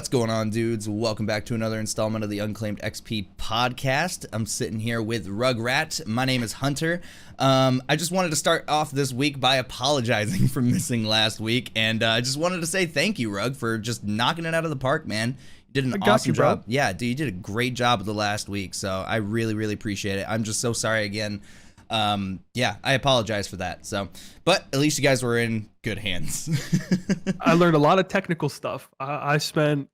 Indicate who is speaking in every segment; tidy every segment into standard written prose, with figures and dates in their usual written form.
Speaker 1: What's going on, dudes? Welcome back to another installment of the Unclaimed XP podcast. I'm sitting here with Rugrat. My name is Hunter. I just wanted to start off this week by apologizing for missing last week, and I just wanted to say thank you, Rug, for just knocking it out of the park, man. You did an awesome job. Yeah, dude, you did a great job of the last week, so I really appreciate it. I'm just so sorry again. Yeah, I apologize for that. So, but at least you guys were in good hands.
Speaker 2: I learned a lot of technical stuff. I spent,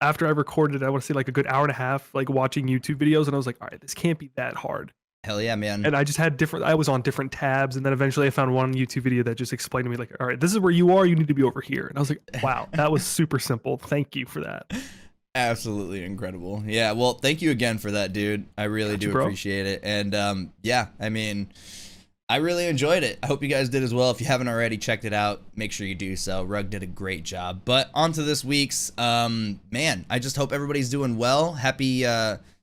Speaker 2: after I recorded, I want to say like a good hour and a half, like watching YouTube videos, and I was like, all right, this can't be that hard.
Speaker 1: Hell yeah, man.
Speaker 2: And I just had I was on different tabs, and then eventually I found one YouTube video that just explained to me like, all right, this is where you are, you need to be over here. And I was like, wow, that was super simple. Thank you for that.
Speaker 1: Absolutely incredible. Yeah, well, thank you again for that, dude. I really do appreciate it. And yeah, I mean, I really enjoyed it. I hope you guys did as well. If you haven't already checked it out, make sure you do so. Rug did a great job. But on to this week's, man, I just hope everybody's doing well. Happy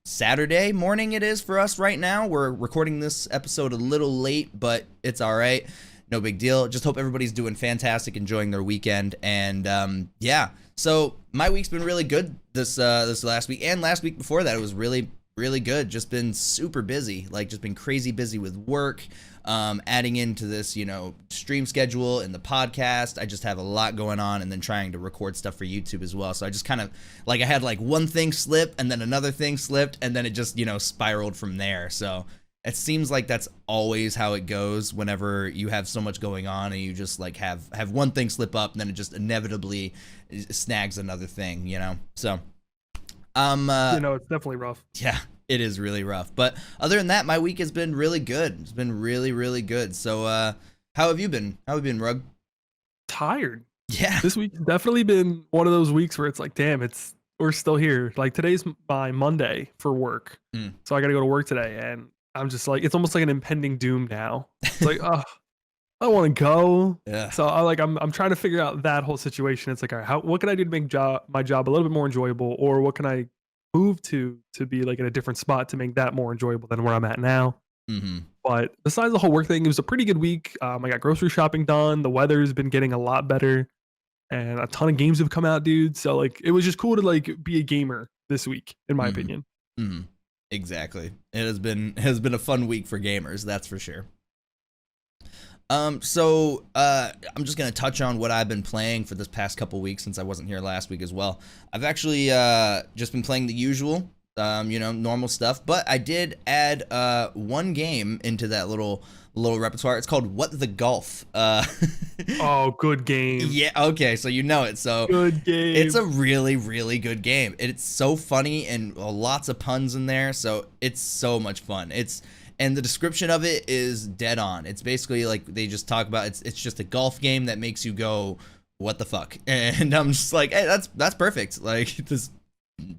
Speaker 1: Saturday morning it is for us right now. We're recording this episode a little late, but it's all right. No big deal. Just hope everybody's doing fantastic, enjoying their weekend. And yeah, so my week's been really good this last week, and last week before that it was really good. Just been super busy, like just been crazy busy with work, adding into this, you know, stream schedule and the podcast. I just have a lot going on, and then trying to record stuff for YouTube as well. So I just kind of like, I had like one thing slip and then another thing slipped, and then it just, you know, spiraled from there. So it seems like that's always how it goes whenever you have so much going on and you just like have one thing slip up, and then it just inevitably snags another thing, you know? So, you
Speaker 2: know, it's definitely rough.
Speaker 1: Yeah, it is really rough. But other than that, my week has been really good. It's been really good. So, how have you been? How have you been, Rug?
Speaker 2: Tired.
Speaker 1: Yeah.
Speaker 2: This week's definitely been one of those weeks where it's like, damn, we're still here. Like today's my Monday for work. So I got to go to work today, and I'm just like, it's almost like an impending doom now. It's like, oh, I don't want to go.
Speaker 1: Yeah.
Speaker 2: So I'm trying to figure out that whole situation. It's like, all right, what can I do to make my job a little bit more enjoyable, or what can I move to be like in a different spot to make that more enjoyable than where I'm at now. But besides the whole work thing, it was a pretty good week. I got grocery shopping done. The weather's been getting a lot better, and a ton of games have come out, dude. So like, it was just cool to like be a gamer this week, in my opinion.
Speaker 1: Exactly. It has been a fun week for gamers, that's for sure. So I'm just gonna touch on what I've been playing for this past couple weeks, since I wasn't here last week as well. I've actually just been playing the usual, you know, normal stuff, but I did add one game into that little repertoire. It's called What the Golf.
Speaker 2: Oh, good game.
Speaker 1: Yeah, okay, so you know it. So
Speaker 2: good game.
Speaker 1: It's a really good game. It's so funny, and lots of puns in there, so it's so much fun. And the description of it is dead on. It's basically like they just talk about it's just a golf game that makes you go, what the fuck? And I'm just like, hey, that's perfect. Like, this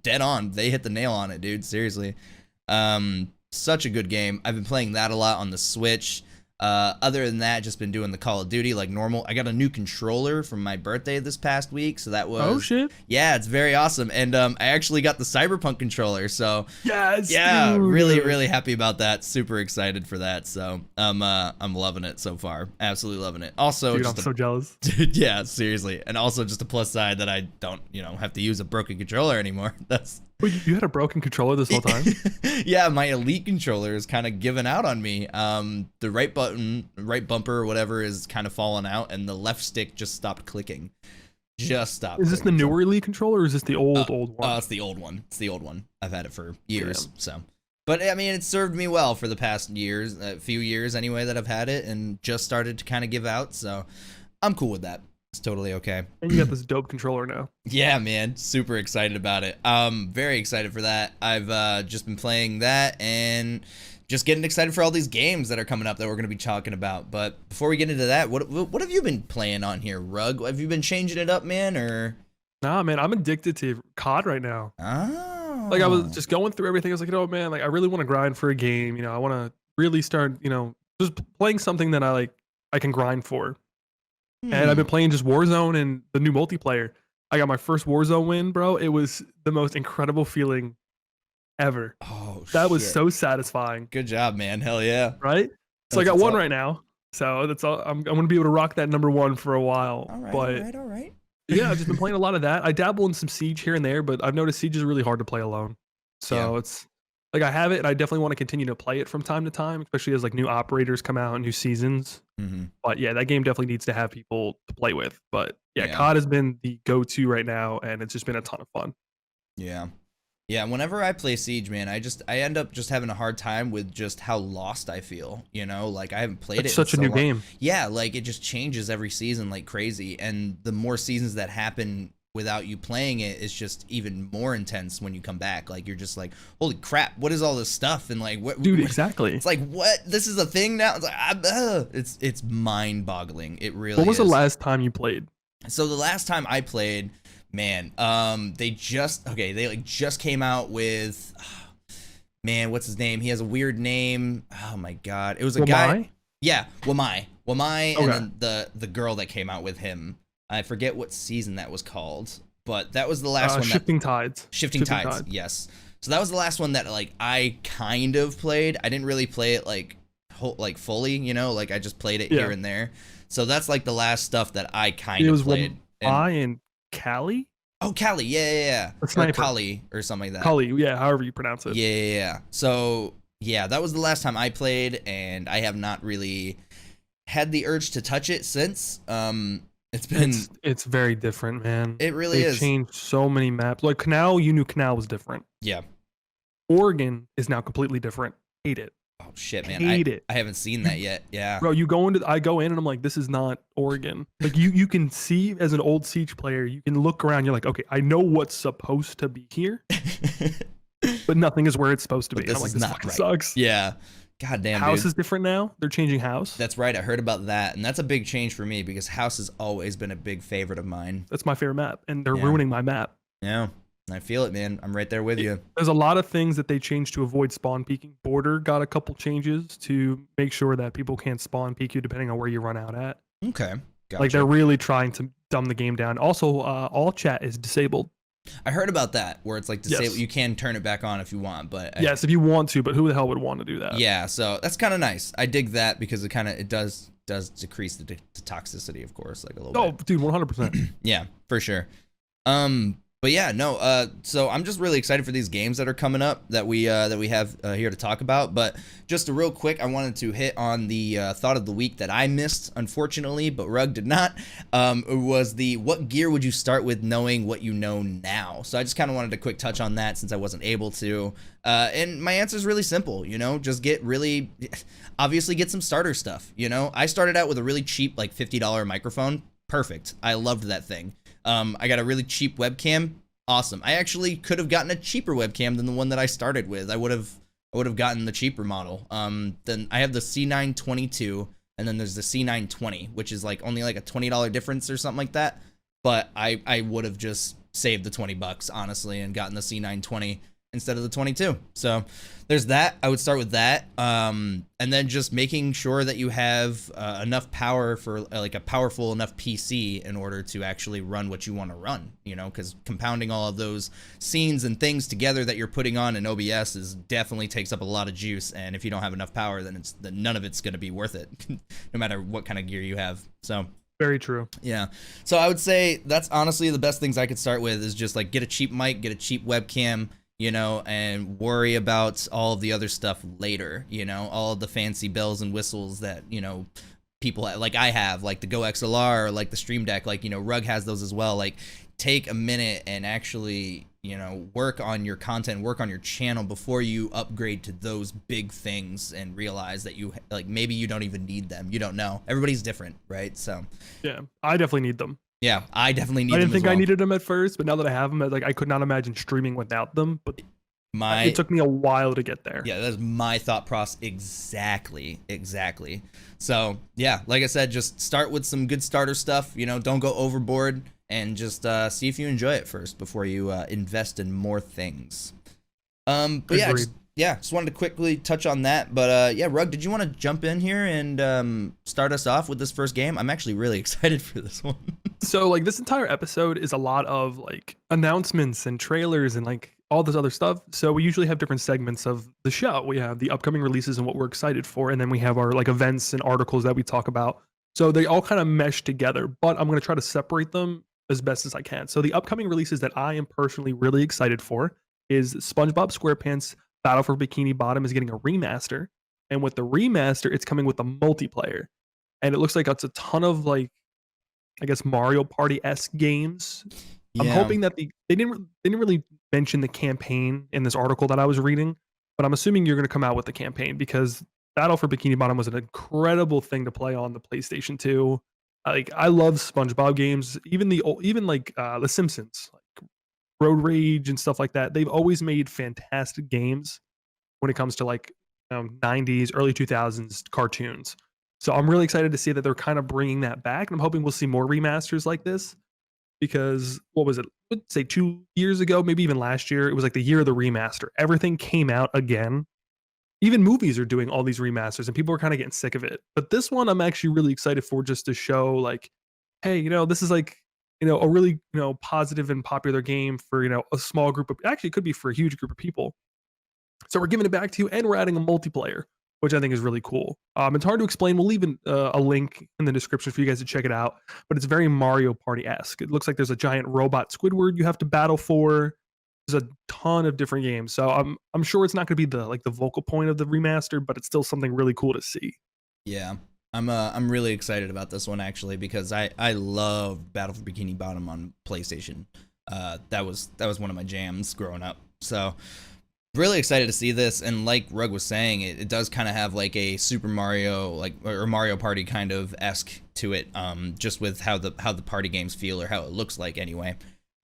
Speaker 1: dead on. They hit the nail on it, dude. Seriously. Such a good game. I've been playing that a lot on the Switch. Other than that, just been doing the Call of Duty like normal. I got a new controller from my birthday this past week, so that was,
Speaker 2: oh shit,
Speaker 1: yeah, it's very awesome. And I actually got the Cyberpunk controller, so
Speaker 2: yes,
Speaker 1: yeah,
Speaker 2: dude.
Speaker 1: really happy about that. Super excited for that. So I'm loving it so far. Absolutely loving it. Also,
Speaker 2: dude,
Speaker 1: just
Speaker 2: I'm so jealous.
Speaker 1: Yeah, seriously. And also just a plus side that I don't, you know, have to use a broken controller anymore. That's.
Speaker 2: Wait, you had a broken controller this whole time?
Speaker 1: Yeah, my Elite controller is kind of giving out on me. The right bumper or whatever is kind of falling out, and the left stick just stopped clicking. Just stopped.
Speaker 2: Is this the newer Elite controller, or is this the old one?
Speaker 1: It's the old one. It's the old one. I've had it for years. Damn. So, but I mean, it's served me well for the past years, a few years anyway, that I've had it, and just started to kind of give out. So, I'm cool with that. It's totally okay.
Speaker 2: And you got this dope controller now.
Speaker 1: Yeah, man. Super excited about it. Very excited for that. I've just been playing that and just getting excited for all these games that are coming up that we're going to be talking about. But before we get into that, what have you been playing on here, Rug? Have you been changing it up, man, or?
Speaker 2: Nah, man. I'm addicted to COD right now.
Speaker 1: Oh.
Speaker 2: Like, I was just going through everything. I was like, oh, man, like, I really want to grind for a game. You know, I want to really start, you know, just playing something that I can grind for. And I've been playing just Warzone and the new multiplayer. I got my first Warzone win, bro. It was the most incredible feeling ever.
Speaker 1: Oh,
Speaker 2: that was so satisfying.
Speaker 1: Good job, man. Hell yeah.
Speaker 2: Right? So I got one right now. So that's all. I'm going to be able to rock that number one for a while.
Speaker 1: All right.
Speaker 2: Yeah, I've just been playing a lot of that. I dabble in some Siege here and there, but I've noticed Siege is really hard to play alone.
Speaker 1: Yeah.
Speaker 2: So it's like I have it, and I definitely want to continue to play it from time to time, especially as like new operators come out, new seasons.
Speaker 1: Hmm.
Speaker 2: But yeah, that game definitely needs to have people to play with. But yeah,
Speaker 1: Yeah.
Speaker 2: COD has been the go-to right now, and it's just been a ton of fun.
Speaker 1: Yeah. Yeah, whenever I play Siege, man, I end up just having a hard time with just how lost I feel, you know? Like I haven't played
Speaker 2: It's
Speaker 1: it in
Speaker 2: such a
Speaker 1: so
Speaker 2: new
Speaker 1: long.
Speaker 2: game.
Speaker 1: Yeah, like it just changes every season like crazy, and the more seasons that happen without you playing it is just even more intense when you come back. Like you're just like, "Holy crap, what is all this stuff?" And like what
Speaker 2: Dude, exactly.
Speaker 1: It's like, "What? This is a thing now?" It's like it's mind-boggling. It really
Speaker 2: What was
Speaker 1: is.
Speaker 2: the last time you played?
Speaker 1: So the last time I played, man, they just came out with, man, what's his name? He has a weird name. Oh my god, it was a guy. Yeah, Wamai,
Speaker 2: Okay.
Speaker 1: and then the girl that came out with him. I forget what season that was called, but that was the last one.
Speaker 2: Shifting Tides.
Speaker 1: Shifting Tides. Yes. So that was the last one that like I kind of played. I didn't really play it like fully, you know, like I just played it here and there. So that's like the last stuff that I kind of played.
Speaker 2: And Callie?
Speaker 1: Oh, Callie, yeah. Or Kali or something like that.
Speaker 2: Kali, yeah, however you pronounce it.
Speaker 1: Yeah. So yeah, that was the last time I played, and I have not really had the urge to touch it since. It's
Speaker 2: very different, man.
Speaker 1: It really is.
Speaker 2: They've changed so many maps. Like Canal, you knew Canal was different.
Speaker 1: Yeah.
Speaker 2: Oregon is now completely different. Hate it.
Speaker 1: Oh shit, man.
Speaker 2: Hate it.
Speaker 1: I haven't seen that yet. Yeah.
Speaker 2: Bro, I go in and I'm like, this is not Oregon. Like you can see as an old Siege player, you can look around, you're like, okay, I know what's supposed to be here, but nothing is where it's supposed to be.
Speaker 1: This
Speaker 2: I'm like,
Speaker 1: is
Speaker 2: this
Speaker 1: not
Speaker 2: fucking
Speaker 1: right.
Speaker 2: sucks.
Speaker 1: Yeah. God damn,
Speaker 2: House
Speaker 1: dude.
Speaker 2: is different now. They're changing House.
Speaker 1: That's right. I heard about that, and that's a big change for me because House has always been a big favorite of mine.
Speaker 2: That's my favorite map, and they're ruining my map.
Speaker 1: Yeah, I feel it, man. I'm right there with you.
Speaker 2: There's a lot of things that they changed to avoid spawn peeking. Border got a couple changes to make sure that people can't spawn peek you depending on where you run out at.
Speaker 1: Okay. Gotcha.
Speaker 2: Like they're really trying to dumb the game down. Also, all chat is disabled.
Speaker 1: I heard about that, where it's like disabled. Yes. You can turn it back on if you want, but
Speaker 2: yes, if you want to. But who the hell would want to do that?
Speaker 1: Yeah, so that's kind of nice. I dig that because it does decrease the toxicity, of course, like a little.
Speaker 2: Oh,
Speaker 1: bit.
Speaker 2: Dude, 100%.
Speaker 1: Yeah, for sure. But yeah, no. So I'm just really excited for these games that are coming up that we have here to talk about. But just a real quick, I wanted to hit on the thought of the week that I missed, unfortunately, but Rug did not. It was what gear would you start with, knowing what you know now? So I just kind of wanted to quick touch on that since I wasn't able to. And my answer is really simple. You know, just obviously get some starter stuff. You know, I started out with a really cheap like $50 microphone. Perfect. I loved that thing. I got a really cheap webcam. Awesome. I actually could have gotten a cheaper webcam than the one that I started with. I would have gotten the cheaper model. Then I have the C922, and then there's the C920, which is like only like a $20 difference or something like that. But I would have just saved the $20, honestly, and gotten the C920 instead of the 22. So there's that. I would start with that. And then just making sure that you have enough power for like a powerful enough PC in order to actually run what you want to run, you know, because compounding all of those scenes and things together that you're putting on in OBS definitely takes up a lot of juice. And if you don't have enough power, then none of it's going to be worth it, no matter what kind of gear you have. So
Speaker 2: very true.
Speaker 1: Yeah. So I would say that's honestly the best things I could start with is just like get a cheap mic, get a cheap webcam, you know, and worry about all of the other stuff later, you know, all of the fancy bells and whistles that, you know, people like I have, like the Go XLR or like the Stream Deck, like, you know, Rug has those as well. Like take a minute and actually, you know, work on your content, work on your channel before you upgrade to those big things and realize that you like maybe you don't even need them. You don't know. Everybody's different, right? So
Speaker 2: yeah, I definitely need them.
Speaker 1: Yeah, I definitely need them.
Speaker 2: I didn't think I needed them at first, but now that I have them, like I could not imagine streaming without them. But it took me a while to get there.
Speaker 1: Yeah, that's my thought process exactly. So yeah, like I said, just start with some good starter stuff. You know, don't go overboard, and just see if you enjoy it first before you invest in more things. But just wanted to quickly touch on that. But yeah, Rug, did you want to jump in here and start us off with this first game? I'm actually really excited for this one.
Speaker 2: So like this entire episode is a lot of like announcements and trailers and like all this other stuff. So we usually have different segments of the show. We have the upcoming releases and what we're excited for, and then we have our like events and articles that we talk about. So they all kind of mesh together, but I'm going to try to separate them as best as I can. So the upcoming releases that I am personally really excited for is SpongeBob SquarePants Battle for Bikini Bottom is getting a remaster. And with the remaster, it's coming with the multiplayer. And it looks like it's a ton of like, I guess Mario Party-esque games. I'm hoping that they didn't really mention the campaign in this article that I was reading, but I'm assuming you're going to come out with the campaign because Battle for Bikini Bottom was an incredible thing to play on the PlayStation 2. Like I love SpongeBob games, even like The Simpsons, like Road Rage and stuff like that. They've always made fantastic games when it comes to like 90s, early 2000s cartoons. So I'm really excited to see that they're kind of bringing that back, and I'm hoping we'll see more remasters like this. Because what was it? Let's say 2 years ago, maybe even last year, it was like the year of the remaster. Everything came out again. Even movies are doing all these remasters, and people are kind of getting sick of it. But this one, I'm actually really excited for, just to show like, hey, this is like, a really, positive and popular game for, a small group of, actually it could be for a huge group of people. So we're giving it back to you, and we're adding a multiplayer, which I think is really cool. It's hard to explain. We'll leave a link in the description for you guys to check it out. But it's very Mario Party-esque. It looks like there's a giant robot Squidward you have to battle for. There's a ton of different games. So I'm sure it's not going to be the vocal point of the remaster, but it's still something really cool to see.
Speaker 1: Yeah. I'm really excited about this one actually, because I love Battle for Bikini Bottom on PlayStation. That was one of my jams growing up. So really excited to see this, and like Rug was saying, it does kind of have like a Super Mario or Mario Party kind of esque to it, just with how the party games feel, or how it looks like anyway.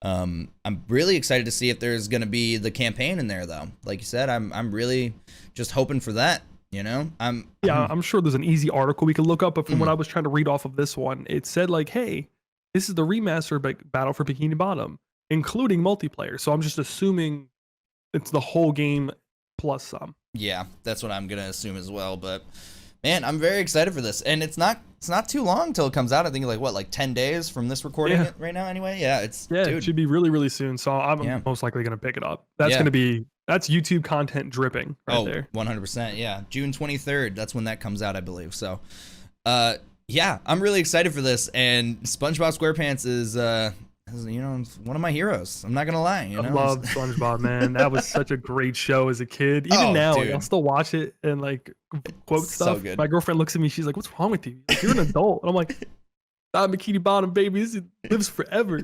Speaker 1: I'm really excited to see if there's gonna be the campaign in there though. Like you said, I'm really just hoping for that. I'm
Speaker 2: sure there's an easy article we could look up, but from what I was trying to read off of this one, it said like, hey, this is the remaster Battle for Bikini Bottom, including multiplayer. So I'm just assuming it's the whole game plus some.
Speaker 1: Yeah, that's what I'm gonna assume as well. But man, I'm very excited for this, and it's not too long until it comes out. I think like 10 days from this recording it right now. Anyway, dude.
Speaker 2: It should be really, really soon. So I'm most likely gonna pick it up. That's YouTube content dripping right there.
Speaker 1: 100%. Yeah, June 23rd. That's when that comes out, I believe. So, I'm really excited for this, and SpongeBob SquarePants is one of my heroes. I'm not gonna lie.
Speaker 2: I love SpongeBob, man. That was such a great show as a kid. Even now, like, I'll still watch it and like quote stuff. So good. My girlfriend looks at me. She's like, "What's wrong with you? Like, you're an adult." And I'm like, "I'm Bikini Bottom, baby. This lives forever."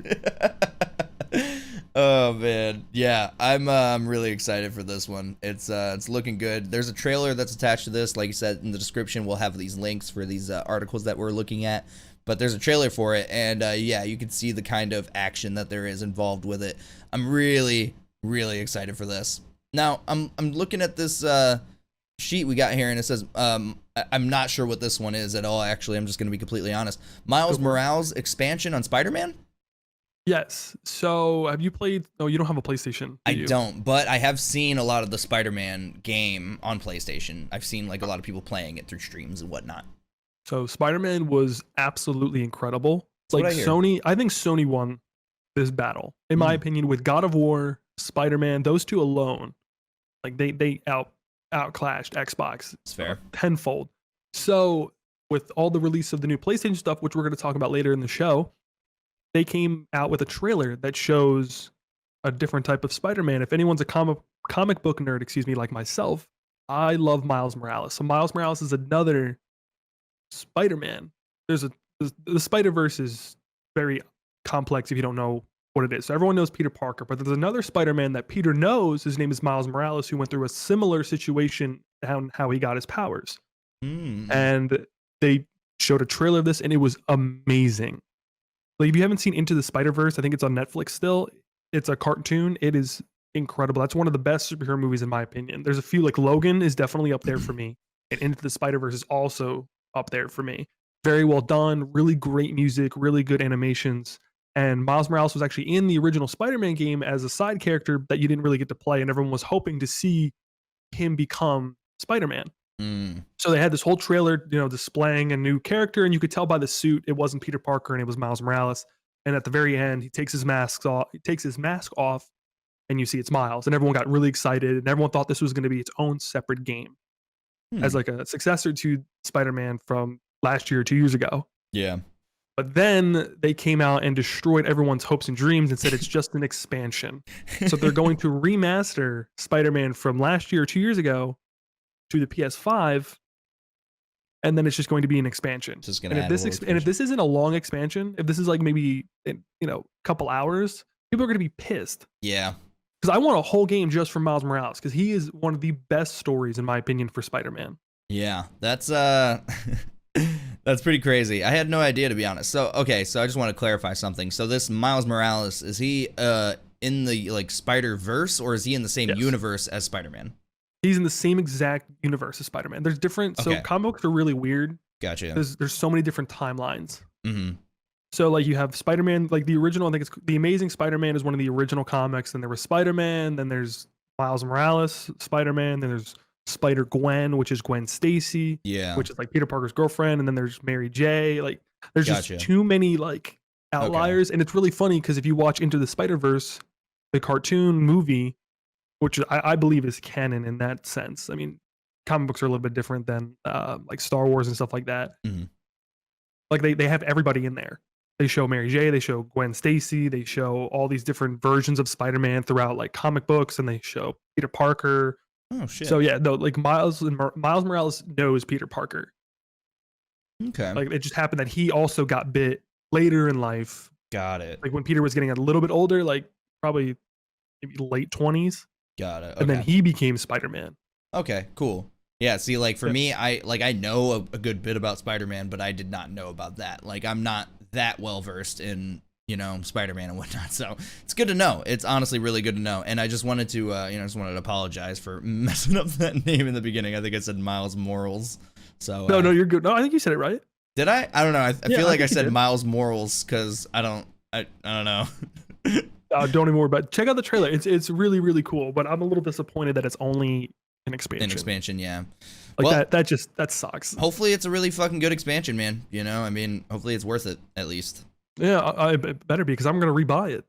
Speaker 1: Oh man, yeah. I'm really excited for this one. It's looking good. There's a trailer that's attached to this. Like you said in the description, we'll have these links for these articles that we're looking at. But there's a trailer for it, and you can see the kind of action that there is involved with it. I'm really, really excited for this. Now, I'm looking at this sheet we got here, and it says, I'm not sure what this one is at all, actually. I'm just going to be completely honest. Miles Morales expansion on Spider-Man?
Speaker 2: Yes. So, have you played... No, you don't have a PlayStation,
Speaker 1: I don't, but I have seen a lot of the Spider-Man game on PlayStation. I've seen like a lot of people playing it through streams and whatnot.
Speaker 2: So Spider-Man was absolutely incrediedi. Like Sony, I think Sony won this battle, in my opinion, with God of War, Spider-Man, those two alone. Like they outclashed Xbox.
Speaker 1: It's fair.
Speaker 2: Tenfold. So with all the release of the new PlayStation stuff, which we're going to talk about later in the show, they came out with a trailer that shows a different type of Spider-Man. If anyone's a comic book nerd, like myself, I love Miles Morales. So Miles Morales is another Spider-Man. The Spider-Verse is very complex if you don't know what it is. So everyone knows Peter Parker, but there's another Spider-Man that Peter knows. His name is Miles Morales, who went through a similar situation, how he got his powers. And they showed a trailer of this, and it was amazing. Like, if you haven't seen Into the Spider-Verse, I think it's on Netflix still. It's a cartoon. It is incredible. That's one of the best superhero movies in my opinion. There's a few, like Logan is definitely up there for me, and Into the Spider-Verse is also up there for me. Very well done, really great music, really good animations. And Miles Morales was actually in the original Spider-Man game as a side character that you didn't really get to play, and everyone was hoping to see him become Spider-Man. So they had this whole trailer, displaying a new character, and you could tell by the suit it wasn't Peter Parker and it was Miles Morales. And at the very end, he takes his mask off, and you see it's Miles, and everyone got really excited, and everyone thought this was going to be its own separate game as like a successor to Spider-Man from last year or 2 years ago.
Speaker 1: Yeah.
Speaker 2: But then they came out and destroyed everyone's hopes and dreams and said it's just an expansion. So they're going to remaster Spider-Man from last year or 2 years ago to the PS5, and then it's just going to be an expansion.
Speaker 1: Just
Speaker 2: and if this isn't a long expansion, if this is like maybe a couple hours, people are going to be pissed.
Speaker 1: Yeah.
Speaker 2: Because I want a whole game just for Miles Morales, because he is one of the best stories in my opinion for Spider-Man.
Speaker 1: Yeah, that's that's pretty crazy. I had no idea, to be honest. So okay, so I just want to clarify something. So this Miles Morales, is he in the like Spider-Verse, or is he in the same universe as Spider-Man?
Speaker 2: He's in the same exact universe as Spider-Man. There's different. So comic books are really weird.
Speaker 1: Gotcha.
Speaker 2: There's so many different timelines.
Speaker 1: Mm-hmm.
Speaker 2: So like you have Spider-Man, like the original. I think it's The Amazing Spider-Man is one of the original comics. Then there was Spider-Man. Then there's Miles Morales Spider-Man. Then there's Spider-Gwen, which is Gwen Stacy.
Speaker 1: Yeah.
Speaker 2: Which is like Peter Parker's girlfriend. And then there's Mary J. Like there's just too many like outliers. And it's really funny because if you watch Into the Spider-Verse, the cartoon movie, which I believe is canon in that sense. I mean, comic books are a little bit different than like Star Wars and stuff like that.
Speaker 1: Mm-hmm.
Speaker 2: Like they have everybody in there. They show Mary J. They show Gwen Stacy. They show all these different versions of Spider-Man throughout like comic books, and they show Peter Parker.
Speaker 1: Oh shit!
Speaker 2: So yeah, no, like Miles Morales knows Peter Parker.
Speaker 1: Okay.
Speaker 2: Like it just happened that he also got bit later in life.
Speaker 1: Got it.
Speaker 2: Like when Peter was getting a little bit older, like probably maybe late 20s.
Speaker 1: Got it. Okay.
Speaker 2: And then he became Spider-Man.
Speaker 1: Okay, cool. Yeah, see, like for me, I know a good bit about Spider-Man, but I did not know about that. Like I'm not that well versed in, Spider-Man and whatnot. So it's good to know. It's honestly really good to know. And I just wanted to, to apologize for messing up that name in the beginning. I think I said Miles Morales. So
Speaker 2: no, you're good. No, I think you said it right.
Speaker 1: Did I? I don't know. I feel like I said Miles Morales because I don't know.
Speaker 2: Don't even worry about it. Check out the trailer. It's really, really cool, but I'm a little disappointed that it's only an expansion.
Speaker 1: An expansion, yeah.
Speaker 2: Like that sucks.
Speaker 1: Hopefully it's a really fucking good expansion, man. I mean, hopefully it's worth it, at least.
Speaker 2: Yeah, I better be, because I'm going to rebuy it.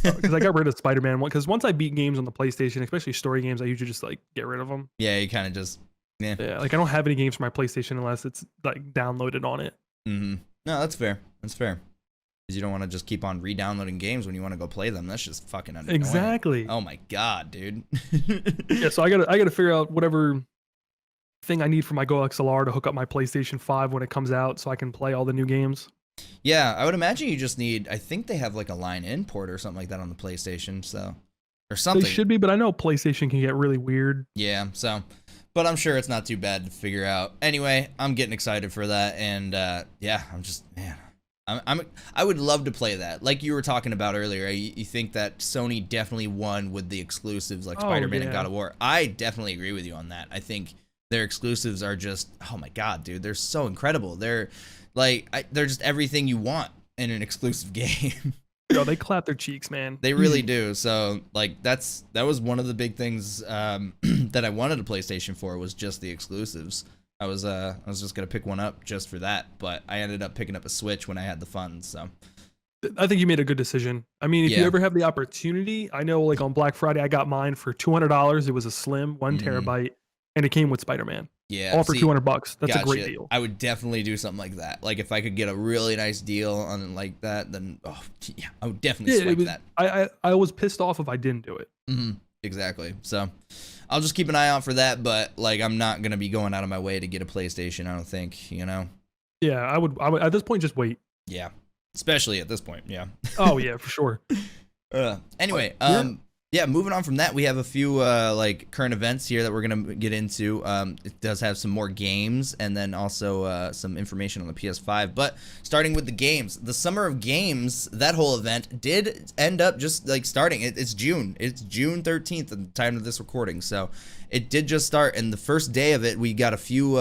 Speaker 2: Because I got rid of Spider-Man 1, because once I beat games on the PlayStation, especially story games, I usually just like get rid of them.
Speaker 1: Yeah, you kind of just, yeah.
Speaker 2: Like I don't have any games for my PlayStation unless it's like downloaded on it.
Speaker 1: Mm-hmm. No, that's fair. That's fair. Because you don't want to just keep on re-downloading games when you want to go play them. That's just fucking annoying.
Speaker 2: Exactly.
Speaker 1: Oh my god, dude.
Speaker 2: Yeah, so I gotta figure out whatever thing I need for my Go XLR to hook up my PlayStation 5 when it comes out, so I can play all the new games.
Speaker 1: Yeah, I would imagine you just need. I think they have like a line-in port or something like that on the PlayStation, so or something.
Speaker 2: They should be, but I know PlayStation can get really weird.
Speaker 1: Yeah, so. But I'm sure it's not too bad to figure out. Anyway, I'm getting excited for that, and yeah, I'm just, man. I would love to play that. Like you were talking about earlier, you think that Sony definitely won with the exclusives like Spider-Man and God of War. I definitely agree with you on that. I think their exclusives are just, oh my god, dude, they're so incredible. They're like, they're just everything you want in an exclusive game.
Speaker 2: Yo, they clap their cheeks, man.
Speaker 1: They really do. So like that was one of the big things that I wanted a PlayStation for, was just the exclusives. I was just gonna pick one up just for that, but I ended up picking up a Switch when I had the funds. So
Speaker 2: I think you made a good decision. I mean, if you ever have the opportunity, I know like on Black Friday I got mine for $200. It was a slim 1 terabyte, and it came with Spider-Man.
Speaker 1: Yeah,
Speaker 2: all for $200. That's a great deal.
Speaker 1: I would definitely do something like that. Like if I could get a really nice deal on like that, then yeah, I would definitely swipe that.
Speaker 2: I was pissed off if I didn't do it.
Speaker 1: Mm-hmm. Exactly. So I'll just keep an eye out for that, but like I'm not gonna be going out of my way to get a PlayStation. I don't think,
Speaker 2: Yeah, I would at this point just wait.
Speaker 1: Yeah, especially at this point. Yeah.
Speaker 2: Oh yeah, for sure.
Speaker 1: Anyway, yeah, moving on from that, we have a few like current events here that we're gonna get into. It does have some more games, and then also some information on the PS5. But starting with the games, the Summer of Games, that whole event did end up just like starting. It's June. It's June 13th at the time of this recording, so it did just start. And the first day of it, we got a few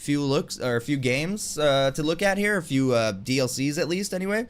Speaker 1: looks or a few games to look at here, a few DLCs at least, anyway.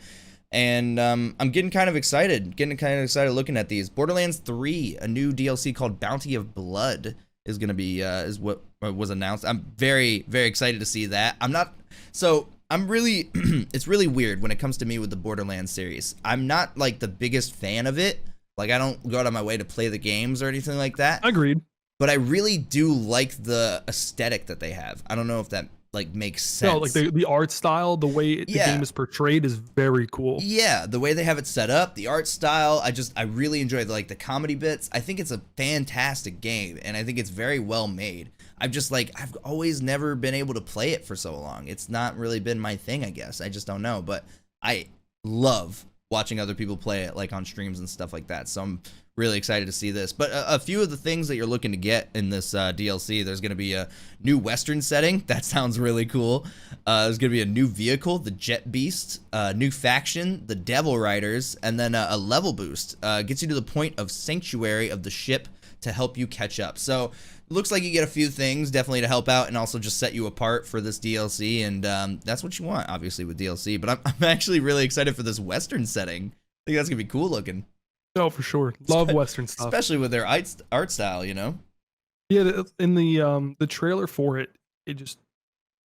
Speaker 1: And I'm getting kind of excited looking at these. Borderlands 3, a new DLC called Bounty of Blood is going to be is what was announced. I'm very, very excited to see that. I'm really it's really weird when it comes to me with the Borderlands series. I'm not like the biggest fan of it. Like I don't go out of my way to play the games or anything like that.
Speaker 2: Agreed.
Speaker 1: But I really do like the aesthetic that they have. I don't know if that like make sense.
Speaker 2: No, like the art style, the way the game is portrayed is very cool.
Speaker 1: Yeah, the way they have it set up, the art style, I really enjoy the comedy bits. I think it's a fantastic game, and I think it's very well made. I've always never been able to play it for so long. It's not really been my thing, I guess. I just don't know, but I love watching other people play it, like on streams and stuff like that. So I'm really excited to see this. But a few of the things that you're looking to get in this DLC, there's going to be a new Western setting. That sounds really cool. There's going to be a new vehicle, the Jet Beast, new faction, the Devil Riders, and then a level boost. Gets you to the point of Sanctuary of the ship to help you catch up. So it looks like you get a few things definitely to help out and also just set you apart for this DLC. And that's what you want, obviously, with DLC. But I'm actually really excited for this Western setting. I think that's going to be cool looking.
Speaker 2: Oh, for sure. Love Western stuff.
Speaker 1: Especially with their art style, you know?
Speaker 2: Yeah, in the trailer for it, it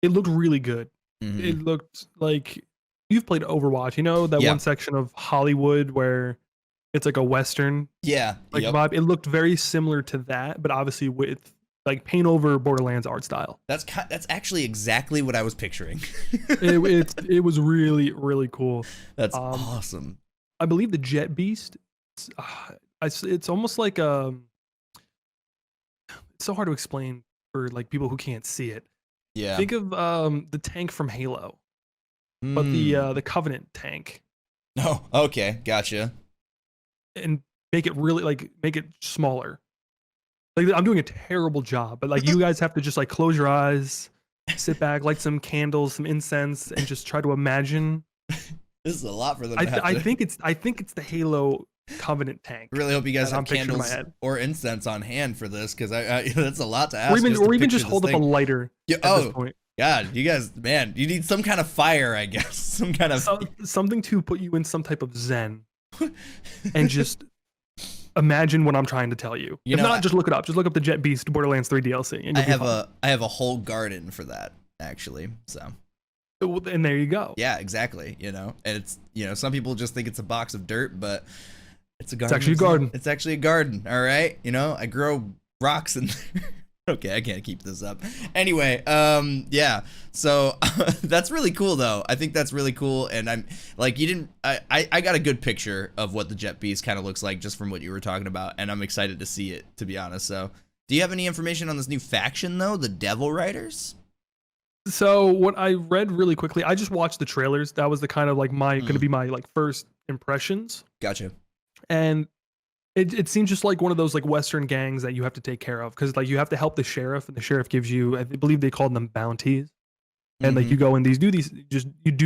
Speaker 2: looked really good. Mm-hmm. It looked like you've played Overwatch, you know, that one section of Hollywood where it's like a Western vibe. It looked very similar to that, but obviously with like paint over Borderlands art style.
Speaker 1: That's actually exactly what I was picturing.
Speaker 2: it was really, really cool.
Speaker 1: That's awesome.
Speaker 2: I believe the Jet Beast, it's almost like it's so hard to explain for like people who can't see it.
Speaker 1: Yeah.
Speaker 2: Think of the tank from Halo, but the Covenant tank.
Speaker 1: Oh, okay, gotcha.
Speaker 2: And make it smaller. Like I'm doing a terrible job, but like you guys have to just like close your eyes, sit back, light some candles, some incense, and just try to imagine.
Speaker 1: This is a lot for them.
Speaker 2: I think it's the Halo Covenant tank.
Speaker 1: I really hope you guys have candles or incense on hand for this, because that's a lot to ask.
Speaker 2: Or even just hold up a lighter.
Speaker 1: Yeah, at this point. God, you guys, man, you need some kind of fire, I guess. Some kind of
Speaker 2: something to put you in some type of zen, and just imagine what I'm trying to tell you. If not, just look it up. Just look up the Jet Beast Borderlands 3 DLC. And
Speaker 1: I have a whole garden for that, actually. So.
Speaker 2: And there you go.
Speaker 1: Yeah, exactly. You know, and it's, you know, some people just think it's a box of dirt, but it's a garden.
Speaker 2: It's actually a garden.
Speaker 1: It's actually a garden. All right. You know, I grow rocks in there. Okay, I can't keep this up. Anyway, yeah. So that's really cool, though. I think that's really cool, and I'm like, I got a good picture of what the Jet Beast kind of looks like just from what you were talking about, and I'm excited to see it, to be honest. So, do you have any information on this new faction, though, the Devil Riders?
Speaker 2: So what I read really quickly, I just watched the trailers. That was the kind of like going to be my like first impressions.
Speaker 1: Gotcha.
Speaker 2: And it seems just like one of those like Western gangs that you have to take care of, because like you have to help the sheriff, and the sheriff gives you, I believe they called them bounties, and like you go and you do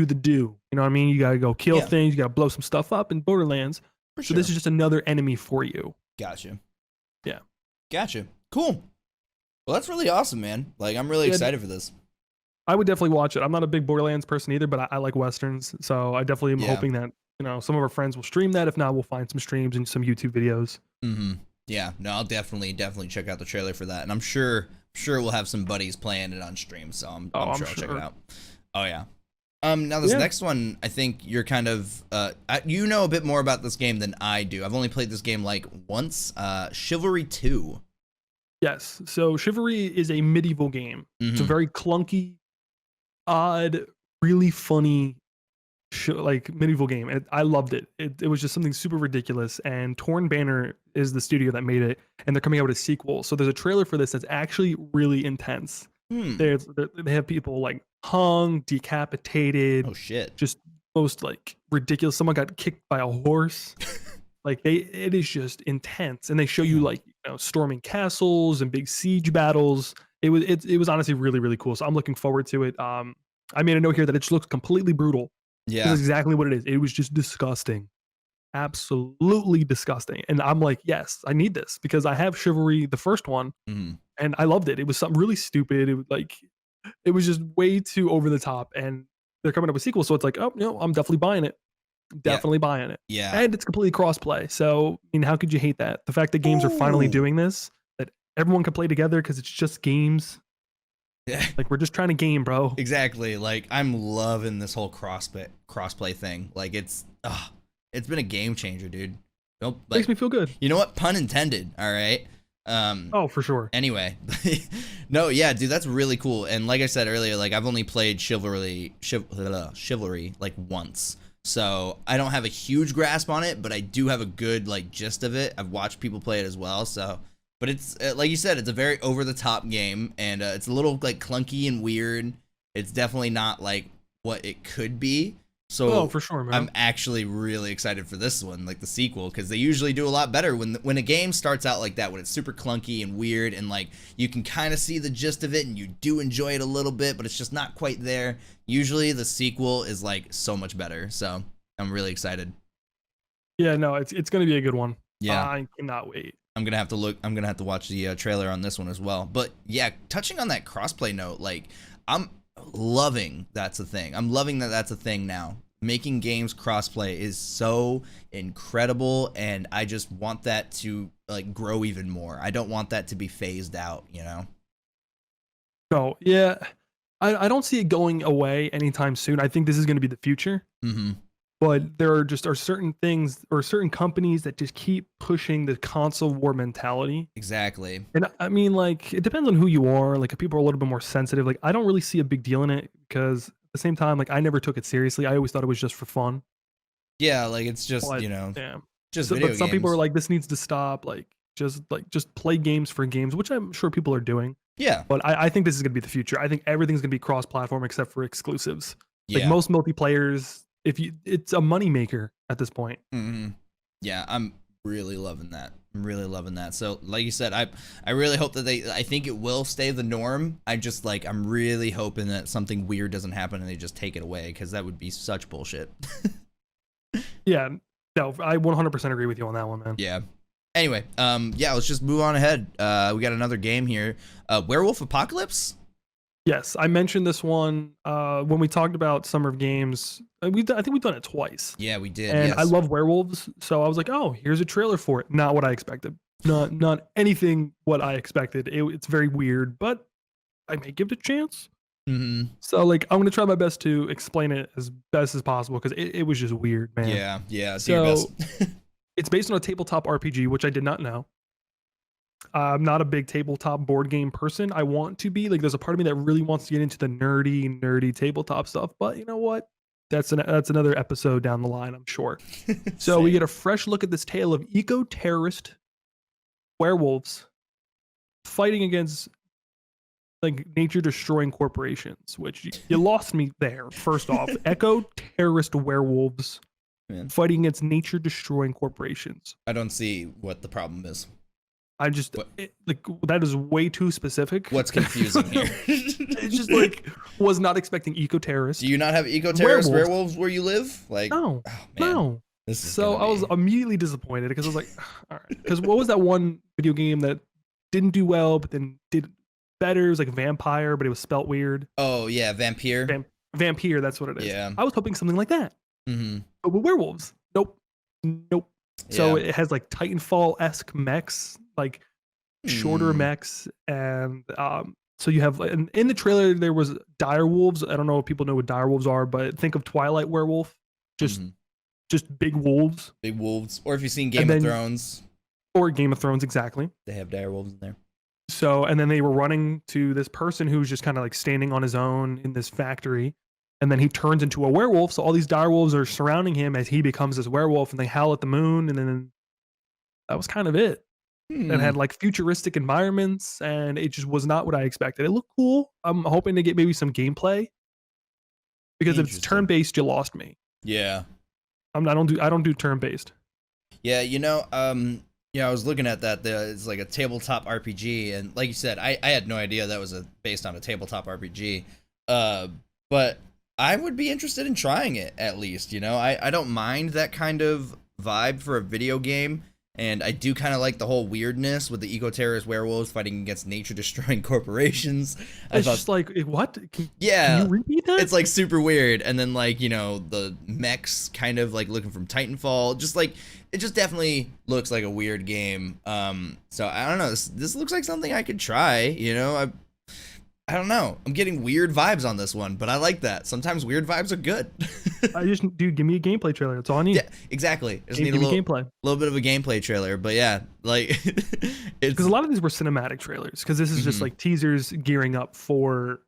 Speaker 2: the do. You know what I mean? You gotta go kill things. You gotta blow some stuff up in Borderlands. So this is just another enemy for you.
Speaker 1: Gotcha.
Speaker 2: Yeah.
Speaker 1: Gotcha. Cool. Well, that's really awesome, man. Like, I'm really excited for this.
Speaker 2: I would definitely watch it. I'm not a big Borderlands person either, but I like Westerns. So I definitely am hoping that, you know, some of our friends will stream that. If not, we'll find some streams and some YouTube videos.
Speaker 1: Mm-hmm. Yeah. No, I'll definitely check out the trailer for that. And I'm sure we'll have some buddies playing it on stream. So I'm sure I'll check it out. Oh, yeah. Now this next one, I think you're kind of, you know a bit more about this game than I do. I've only played this game like once, Chivalry 2.
Speaker 2: Yes. So Chivalry is a medieval game. It's a very clunky, odd, really funny like medieval game, and I loved it. It was just something super ridiculous, and Torn Banner is the studio that made it, and they're coming out with a sequel. So there's a trailer for this that's actually really intense. They have people like hung, decapitated.
Speaker 1: Oh shit.
Speaker 2: Just most like ridiculous. Someone got kicked by a horse. Like it is just intense, and they show you like, you know, storming castles and big siege battles. It was honestly really, really cool. So I'm looking forward to it. I made a note here that it just looks completely brutal.
Speaker 1: Yeah,
Speaker 2: that's exactly what it is. It was just disgusting, absolutely disgusting. And I'm like, yes, I need this, because I have Chivalry, the first one, and I loved it. It was something really stupid. It was just way too over the top, and they're coming up with sequels, so it's like, oh no, I'm definitely buying it. Definitely buying it.
Speaker 1: Yeah,
Speaker 2: and it's completely crossplay. So I mean, how could you hate that? The fact that games are finally doing this, that everyone can play together because it's just games. Yeah. Like, we're just trying to game, bro.
Speaker 1: Exactly. Like, I'm loving this whole crossplay thing. Like, it's been a game changer, dude.
Speaker 2: Makes me feel good.
Speaker 1: You know what? Pun intended. All right.
Speaker 2: Oh, for sure.
Speaker 1: Anyway, no, yeah, dude, that's really cool. And like I said earlier, like I've only played Chivalry like once. So I don't have a huge grasp on it, but I do have a good like gist of it. I've watched people play it as well. So, but it's like you said, it's a very over the top game, and it's a little like clunky and weird. It's definitely not like what it could be. So
Speaker 2: for sure, man.
Speaker 1: I'm actually really excited for this one, like the sequel, because they usually do a lot better when a game starts out like that, when it's super clunky and weird, and like you can kind of see the gist of it, and you do enjoy it a little bit, but it's just not quite there. Usually the sequel is like so much better, so I'm really excited.
Speaker 2: Yeah, no, it's gonna be a good one.
Speaker 1: Yeah,
Speaker 2: I cannot wait.
Speaker 1: I'm gonna have to watch the trailer on this one as well. But yeah, touching on that crossplay note, like I'm loving that's a thing. I'm loving that that's a thing now. Making games crossplay is so incredible, and I just want that to like grow even more. I don't want that to be phased out, you know?
Speaker 2: No, yeah, I don't see it going away anytime soon. I think this is going to be the future.
Speaker 1: Mm-hmm.
Speaker 2: But there are certain things or certain companies that just keep pushing the console war mentality.
Speaker 1: Exactly.
Speaker 2: And I mean, like, it depends on who you are. Like, if people are a little bit more sensitive, like, I don't really see a big deal in it, because at the same time, like, I never took it seriously. I always thought it was just for fun.
Speaker 1: Yeah, like it's just,
Speaker 2: But,
Speaker 1: you know,
Speaker 2: yeah.
Speaker 1: just video
Speaker 2: But some
Speaker 1: games.
Speaker 2: people are like, this needs to stop. Like, just play games for games, which I'm sure people are doing.
Speaker 1: Yeah.
Speaker 2: But I think this is gonna be the future. I think everything's gonna be cross-platform except for exclusives. Like
Speaker 1: Yeah.
Speaker 2: most multiplayers, it's a moneymaker at this point.
Speaker 1: Mm-hmm. Yeah, I'm really loving that. I'm really loving that. So, like you said, I really hope that I think it will stay the norm. I'm really hoping that something weird doesn't happen and they just take it away, because that would be such bullshit.
Speaker 2: Yeah, no, I 100% agree with you on that one, man.
Speaker 1: Yeah. Anyway, yeah, let's just move on ahead. We got another game here. Werewolf Apocalypse?
Speaker 2: Yes, I mentioned this one when we talked about Summer of Games. I think we've done it twice.
Speaker 1: Yeah, we did.
Speaker 2: And
Speaker 1: yes.
Speaker 2: I love werewolves, so I was like, oh, here's a trailer for it. Not what I expected. Not anything what I expected. It's very weird, but I may give it a chance.
Speaker 1: Mm-hmm.
Speaker 2: So like, I'm gonna try my best to explain it as best as possible, because it was just weird, man.
Speaker 1: Yeah, yeah.
Speaker 2: So it's based on a tabletop RPG, which I did not know. I'm not a big tabletop board game person. I want to be. Like, there's a part of me that really wants to get into the nerdy tabletop stuff, but you know what? That's another episode down the line, I'm sure. So we get a fresh look at this tale of eco-terrorist werewolves fighting against like nature-destroying corporations, which you lost me there. First off, eco-terrorist werewolves fighting against nature-destroying corporations.
Speaker 1: I don't see what the problem is.
Speaker 2: I just like, that is way too specific.
Speaker 1: What's confusing here?
Speaker 2: It's just like, was not expecting eco-terrorists.
Speaker 1: Do you not have eco-terrorist werewolves where you live? Like,
Speaker 2: no,
Speaker 1: oh, man.
Speaker 2: no. So I was immediately disappointed, because I was like, all right. Because what was that one video game that didn't do well but then did better? It was like Vampire, but it was spelt weird.
Speaker 1: Oh yeah, Vampire.
Speaker 2: Vampire, that's what it is.
Speaker 1: Yeah.
Speaker 2: I was hoping something like that.
Speaker 1: Mm-hmm.
Speaker 2: But with werewolves, nope. So it has like Titanfall-esque mechs, like shorter mechs, and so you have, in the trailer there was dire wolves. I don't know if people know what dire wolves are, but think of Twilight werewolf, just big wolves.
Speaker 1: Big wolves, or if you've seen Game of Thrones.
Speaker 2: Or Game of Thrones, exactly.
Speaker 1: They have dire wolves in there.
Speaker 2: So, and then they were running to this person who's just kind of like standing on his own in this factory. And then he turns into a werewolf. So all these dire wolves are surrounding him as he becomes this werewolf, and they howl at the moon. And then that was kind of it. It had like futuristic environments, and it just was not what I expected. It looked cool. I'm hoping to get maybe some gameplay, because if it's turn-based, you lost me.
Speaker 1: Yeah.
Speaker 2: I don't do turn-based.
Speaker 1: Yeah, I was looking at that. It's like a tabletop RPG, and like you said, I had no idea that was based on a tabletop RPG. But I would be interested in trying it, at least. I don't mind that kind of vibe for a video game, and I do kind of like the whole weirdness with the eco-terrorist werewolves fighting against nature-destroying corporations.
Speaker 2: Just like, what? Can
Speaker 1: you
Speaker 2: repeat that?
Speaker 1: It's like super weird, and then like the mechs kind of like looking from Titanfall, just like it just definitely looks like a weird game. So I don't know. This looks like something I could try. I don't know. I'm getting weird vibes on this one, but I like that. Sometimes weird vibes are good.
Speaker 2: Give me a gameplay trailer. That's all I need.
Speaker 1: Yeah, exactly. Just need
Speaker 2: give me gameplay.
Speaker 1: Little bit of a gameplay trailer. But yeah, like it's
Speaker 2: because a lot of these were cinematic trailers. Because this is just like teasers gearing up for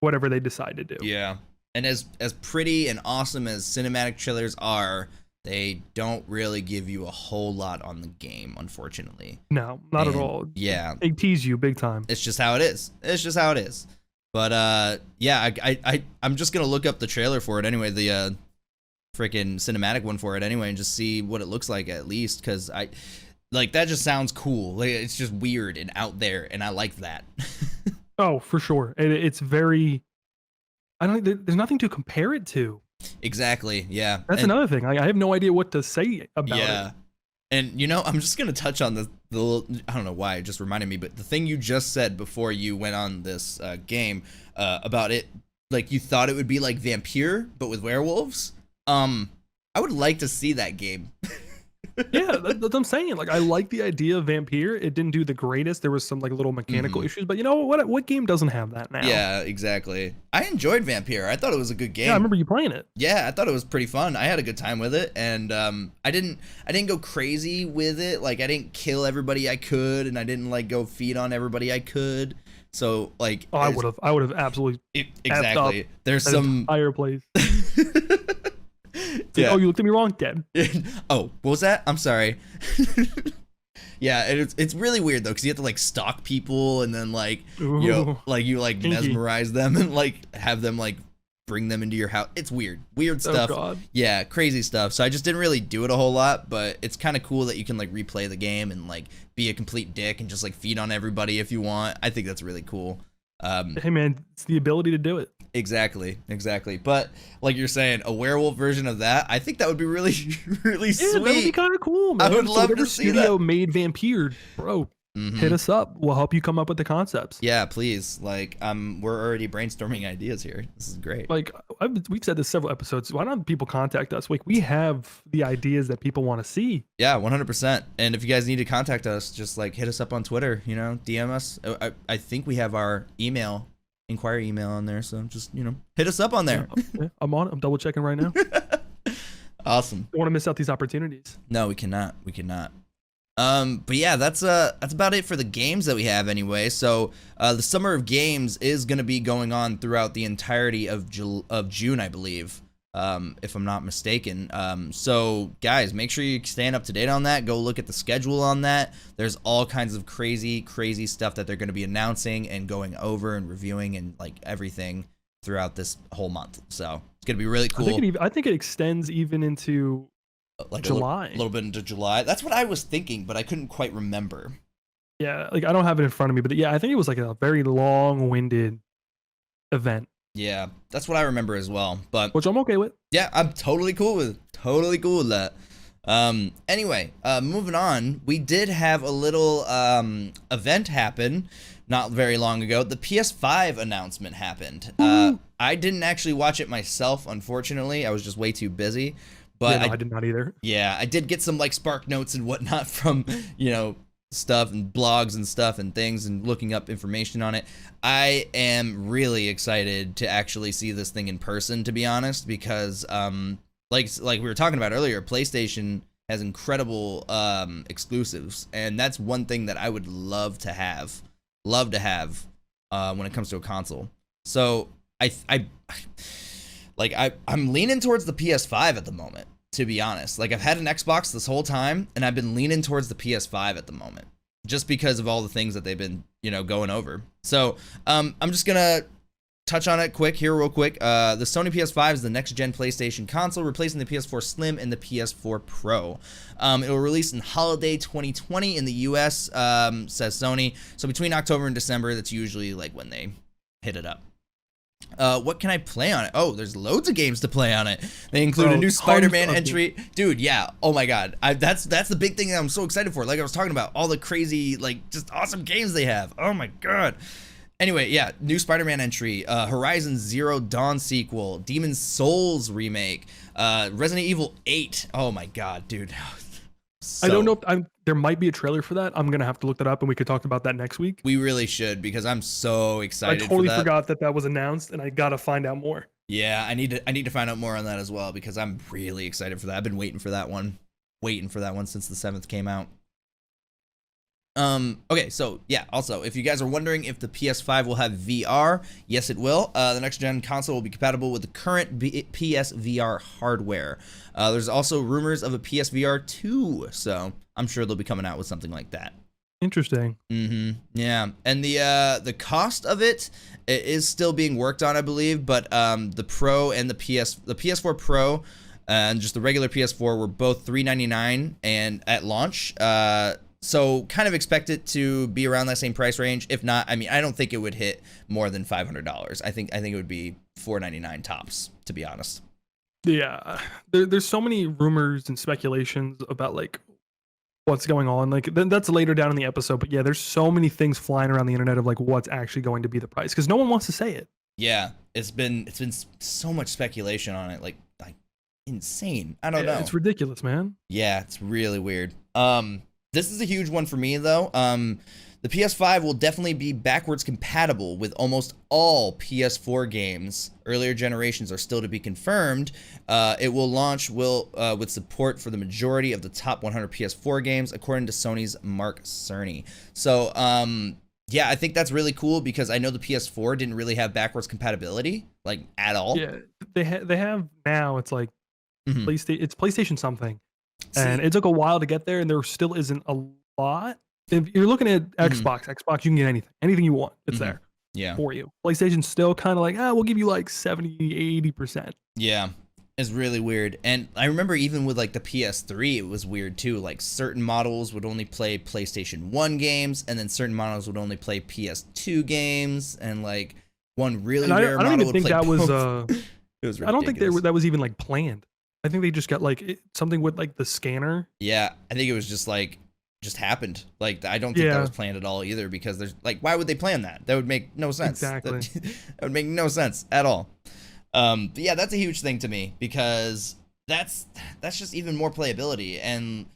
Speaker 2: whatever they decide to do.
Speaker 1: Yeah, and as pretty and awesome as cinematic trailers are, they don't really give you a whole lot on the game, unfortunately.
Speaker 2: No, not at all.
Speaker 1: Yeah,
Speaker 2: they tease you big time.
Speaker 1: It's just how it is. It's just how it is. But yeah, I'm just gonna look up the trailer for it anyway, the freaking cinematic one for it anyway, and just see what it looks like at least, because that just sounds cool. Like, it's just weird and out there, and I like that.
Speaker 2: Oh, for sure. It's very. There's nothing to compare it to.
Speaker 1: Exactly. Yeah.
Speaker 2: That's another thing. I have no idea what to say about it. Yeah.
Speaker 1: And I'm just gonna touch on the little, I don't know why it just reminded me, but the thing you just said before you went on this game about it, like you thought it would be like Vampire but with werewolves. I would like to see that game.
Speaker 2: Yeah, that's what I'm saying. Like, I like the idea of Vampire. It didn't do the greatest. There was some like little mechanical issues, but you know what game doesn't have that now?
Speaker 1: Yeah, exactly. I enjoyed Vampire. I thought it was a good game.
Speaker 2: Yeah, I remember you playing it.
Speaker 1: Yeah, I thought it was pretty fun. I had a good time with it, and I didn't go crazy with it. Like, I didn't kill everybody I could, and I didn't like go feed on everybody I could. So like,
Speaker 2: I would have absolutely
Speaker 1: exactly. There's some
Speaker 2: entire place.
Speaker 1: Yeah.
Speaker 2: Oh, you looked at me wrong, dead.
Speaker 1: Oh, what was that? I'm sorry. Yeah, it's really weird though, because you have to like stalk people and then like you mesmerize them and like have them like bring them into your house. It's weird stuff.
Speaker 2: Oh, God.
Speaker 1: Yeah, crazy stuff. So I just didn't really do it a whole lot, but it's kind of cool that you can like replay the game and like be a complete dick and just like feed on everybody if you want. I think that's really cool.
Speaker 2: Hey man, it's the ability to do it.
Speaker 1: Exactly. But like you're saying, a werewolf version of that, I think that would be really, really sweet.
Speaker 2: That would be kind of cool, man.
Speaker 1: I would love to see that.
Speaker 2: Studio made Vampire, bro. Hit us up. We'll help you come up with the concepts.
Speaker 1: Yeah, please. Like, we're already brainstorming ideas here. This is great.
Speaker 2: Like, we've said this several episodes. Why don't people contact us? Like, we have the ideas that people want to see.
Speaker 1: Yeah, 100%. And if you guys need to contact us, just like hit us up on Twitter. DM us. I think we have our inquiry email on there. So just hit us up on there.
Speaker 2: Yeah, I'm on it. I'm double checking right now.
Speaker 1: Awesome.
Speaker 2: Don't want to miss out these opportunities.
Speaker 1: No, we cannot. But yeah, that's about it for the games that we have anyway. So the Summer of Games is going to be going on throughout the entirety of June, I believe, if I'm not mistaken. So guys, make sure you stand up to date on that. Go look at the schedule on that. There's all kinds of crazy stuff that they're going to be announcing and going over and reviewing and like everything throughout this whole month. So it's going to be really cool.
Speaker 2: I think it extends even into
Speaker 1: like
Speaker 2: July.
Speaker 1: A little bit into July. That's what I was thinking, but I couldn't quite remember.
Speaker 2: Yeah, like I don't have it in front of me, but yeah, I think it was like a very long-winded event.
Speaker 1: Yeah, that's what I remember as well. But
Speaker 2: which I'm okay with.
Speaker 1: Yeah, I'm totally cool with that. Anyway, moving on, we did have a little event happen not very long ago. The PS5 announcement happened. I didn't actually watch it myself, unfortunately. I was just way too busy. But
Speaker 2: yeah, no, I did not either.
Speaker 1: Yeah, I did get some like spark notes and whatnot from, stuff and blogs and stuff and things and looking up information on it. I am really excited to actually see this thing in person, to be honest, because like we were talking about earlier, PlayStation has incredible exclusives, and that's one thing that I would love to have when it comes to a console. So I'm leaning towards the PS5 at the moment, to be honest. Like, I've had an Xbox this whole time, and I've been leaning towards the PS5 at the moment, just because of all the things that they've been, going over. So, I'm just gonna touch on it real quick. The Sony PS5 is the next-gen PlayStation console, replacing the PS4 Slim and the PS4 Pro. It will release in holiday 2020 in the US, says Sony. So between October and December, that's usually like when they hit it up. What can I play on it? Oh, there's loads of games to play on it. They include a new Spider-Man entry. Dude, yeah. Oh my God. That's the big thing that I'm so excited for. Like I was talking about, all the crazy, like, just awesome games they have. Oh my God. Anyway, yeah, new Spider-Man entry, Horizon Zero Dawn sequel, Demon's Souls remake, Resident Evil 8. Oh my God, dude.
Speaker 2: I don't know if there might be a trailer for that. I'm gonna have to look that up, and we could talk about that next week.
Speaker 1: We really should, because I'm so excited.
Speaker 2: I totally forgot that was announced, and I gotta find out more.
Speaker 1: Yeah, I need to find out more on that as well because I'm really excited for that. I've been waiting for that one since the 7th came out. Okay, so yeah, also, if you guys are wondering if the PS5 will have VR, yes it will. The next gen console will be compatible with the current PSVR hardware. There's also rumors of a PSVR 2, so I'm sure they'll be coming out with something like that.
Speaker 2: Interesting.
Speaker 1: Yeah, and the cost of it is still being worked on, I believe, but the Pro and the PS4 Pro and just the regular PS4 were both $399 and at launch. So kind of expect it to be around that same price range. If not, I mean, I don't think it would hit more than $500. I think it would be $499 tops, to be honest.
Speaker 2: Yeah, there's so many rumors and speculations about like what's going on. Like that's later down in the episode, but yeah, there's so many things flying around the internet of like what's actually going to be the price because no one wants to say it.
Speaker 1: Yeah, it's been so much speculation on it, like insane. I don't know.
Speaker 2: It's ridiculous, man.
Speaker 1: Yeah, it's really weird. This is a huge one for me, though. The PS5 will definitely be backwards compatible with almost all PS4 games. Earlier generations are still to be confirmed. It will launch with support for the majority of the top 100 PS4 games, according to Sony's Mark Cerny. So, yeah, I think that's really cool because I know the PS4 didn't really have backwards compatibility, like, at all.
Speaker 2: Yeah, they have now. It's like it's PlayStation something. And it took a while to get there, and there still isn't a lot. If you're looking at Xbox, you can get anything you want. It's there for you. PlayStation's still kind of like, we'll give you like 70, 80%.
Speaker 1: Yeah, it's really weird. And I remember even with like the PS3, it was weird too. Like certain models would only play PlayStation 1 games, and then certain models would only play PS2 games, and like one really rare model would play
Speaker 2: that
Speaker 1: both.
Speaker 2: It was ridiculous. I don't think that was even like planned. I think they just got like something with like the scanner.
Speaker 1: Yeah, I think it was just happened. Like I don't think that was planned at all either because there's like why would they plan that? That would make no sense.
Speaker 2: Exactly.
Speaker 1: That would make no sense at all. But yeah, that's a huge thing to me because that's just even more playability and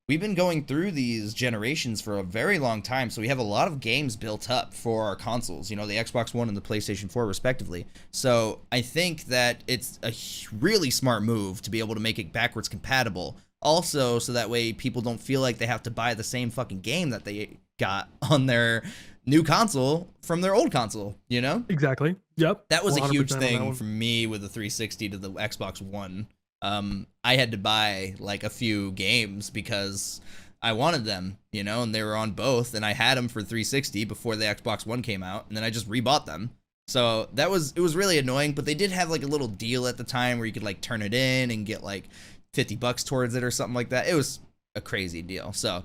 Speaker 1: we've been going through these generations for a very long time, so we have a lot of games built up for our consoles, you know, the Xbox One and the PlayStation 4 respectively. So I think that it's a really smart move to be able to make it backwards compatible. Also, so that way people don't feel like they have to buy the same fucking game that they got on their new console from their old console, you know?
Speaker 2: Exactly. Yep.
Speaker 1: That was a huge thing for me with the 360 to the Xbox One. I had to buy like a few games because I wanted them, you know, and they were on both, and I had them for 360 before the Xbox One came out, and then I just rebought them. So it was really annoying, but they did have like a little deal at the time where you could like turn it in and get like $50 towards it or something like that. It was a crazy deal. So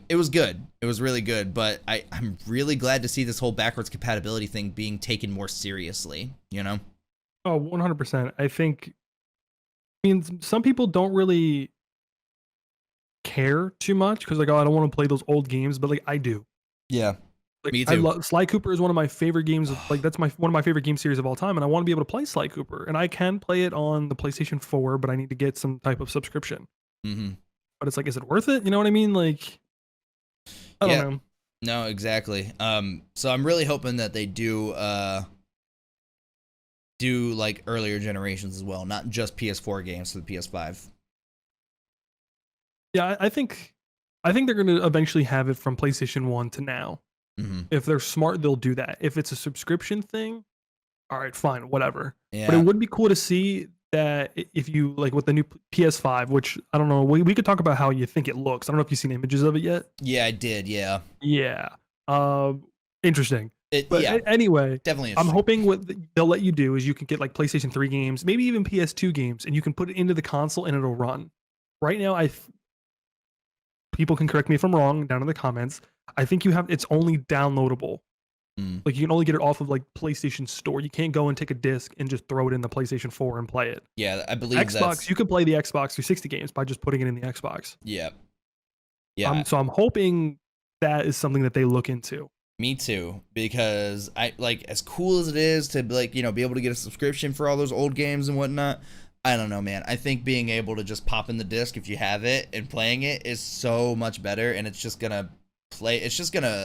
Speaker 1: it was good. It was really good, but I'm really glad to see this whole backwards compatibility thing being taken more seriously, you know?
Speaker 2: Oh, 100%. I mean, some people don't really care too much because like, I don't want to play those old games, but like I do.
Speaker 1: Yeah,
Speaker 2: like,
Speaker 1: me too.
Speaker 2: I love Sly Cooper is one of my favorite games. Like that's one of my favorite game series of all time, and I want to be able to play Sly Cooper. And I can play it on the PlayStation 4, but I need to get some type of subscription. But it's like, is it worth it? You know what I mean? Like, I don't know.
Speaker 1: No, exactly. So I'm really hoping that they do like earlier generations as well, not just PS4 games for the PS5.
Speaker 2: Yeah, I think they're going to eventually have it from PlayStation 1 to now. If they're smart, they'll do that. If it's a subscription thing, all right, fine, whatever. Yeah. But it would be cool to see that if you like with the new PS5, which I don't know, we could talk about how you think it looks. I don't know if you've seen images of it yet.
Speaker 1: Yeah, I did. Yeah.
Speaker 2: Yeah. Interesting. Anyway,
Speaker 1: definitely.
Speaker 2: I'm hoping what they'll let you do is you can get like PlayStation 3 games, maybe even PS2 games, and you can put it into the console and it'll run. Right now, people can correct me if I'm wrong down in the comments. I think it's only downloadable. Like you can only get it off of like PlayStation Store. You can't go and take a disc and just throw it in the PlayStation 4 and play it.
Speaker 1: Yeah, I believe
Speaker 2: Xbox. You can play the Xbox 360 games by just putting it in the Xbox.
Speaker 1: Yeah. Yeah.
Speaker 2: So I'm hoping that is something that they look into.
Speaker 1: Me too, because I like as cool as it is to like, you know, be able to get a subscription for all those old games and whatnot. I don't know, man. I think being able to just pop in the disc if you have it and playing it is so much better, and it's just gonna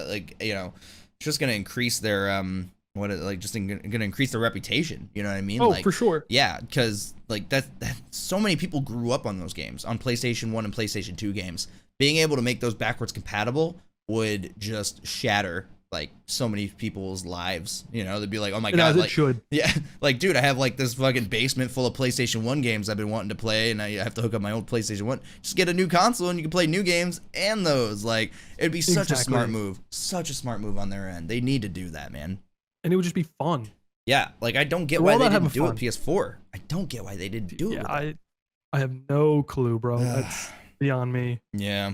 Speaker 1: like, you know, it's just gonna increase their like just gonna increase their reputation. You know what I mean?
Speaker 2: Oh,
Speaker 1: like,
Speaker 2: for sure.
Speaker 1: Yeah, because like that so many people grew up on those games, on PlayStation 1 and PlayStation 2 games. Being able to make those backwards compatible would just shatter like so many people's lives. You know, they'd be like, oh my god,
Speaker 2: as
Speaker 1: like,
Speaker 2: it should.
Speaker 1: Yeah, like, dude, I have like this fucking basement full of PlayStation 1 games I've been wanting to play, and I have to hook up my old PlayStation 1. Just get a new console and you can play new games and those. Like, it'd be such a smart move. Such a smart move on their end. They need to do that, man.
Speaker 2: And it would just be fun.
Speaker 1: Yeah, like I don't get why they didn't do it with PS4. I don't get why they didn't do it.
Speaker 2: Yeah, I have no clue, bro. That's beyond me.
Speaker 1: Yeah.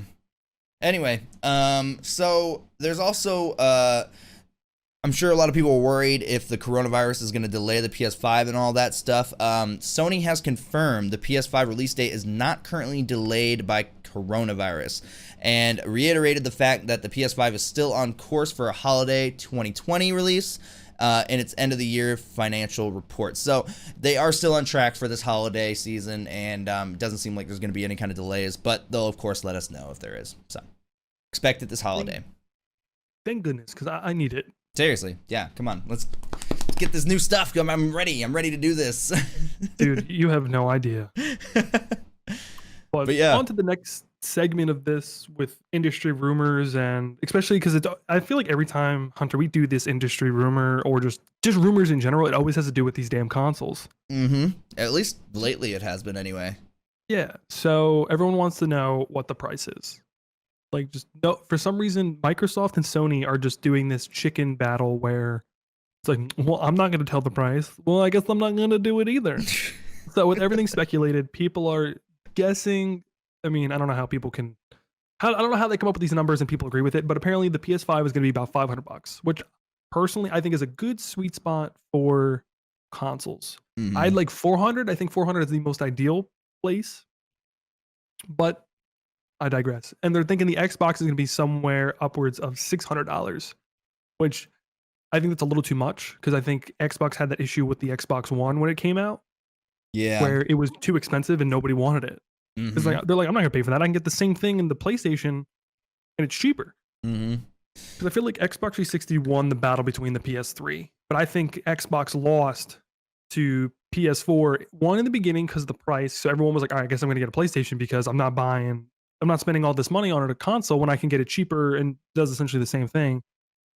Speaker 1: Anyway, so there's also I'm sure a lot of people are worried if the coronavirus is going to delay the PS5 and all that stuff. Sony has confirmed the PS5 release date is not currently delayed by coronavirus, and reiterated the fact that the PS5 is still on course for a holiday 2020 release in its end of the year financial report. So they are still on track for this holiday season, and it doesn't seem like there's going to be any kind of delays, but they'll of course let us know if there is. So expect it this holiday.
Speaker 2: Thank goodness, because I need it.
Speaker 1: Seriously, yeah, come on, let's get this new stuff. I'm ready to do this.
Speaker 2: Dude, you have no idea. But yeah, on to the next segment of this with industry rumors, and especially because I feel like every time, Hunter, we do this industry rumor or just rumors in general, it always has to do with these damn consoles.
Speaker 1: At least lately it has been anyway. Yeah,
Speaker 2: so everyone wants to know what the price is. Like, just no, for some reason, Microsoft and Sony are just doing this chicken battle where it's like, well, I'm not going to tell the price. Well, I guess I'm not going to do it either. So with everything speculated, people are guessing. I mean, I don't know how people can. I don't know how they come up with these numbers and people agree with it, but apparently the PS5 is going to be about $500, which personally I think is a good sweet spot for consoles. I'd like 400. I think 400 is the most ideal place, but I digress. And they're thinking the Xbox is going to be somewhere upwards of $600, which I think that's a little too much, because I think Xbox had that issue with the Xbox One when it came out.
Speaker 1: Yeah.
Speaker 2: Where it was too expensive and nobody wanted it. It's like, they're like, I'm not going to pay for that. I can get the same thing in the PlayStation and it's cheaper. Because I feel like Xbox 360 won the battle between the PS3, but I think Xbox lost to PS4. One in the beginning because of the price. So everyone was like, all right, I guess I'm going to get a PlayStation because I'm not spending all this money on a console when I can get it cheaper and does essentially the same thing.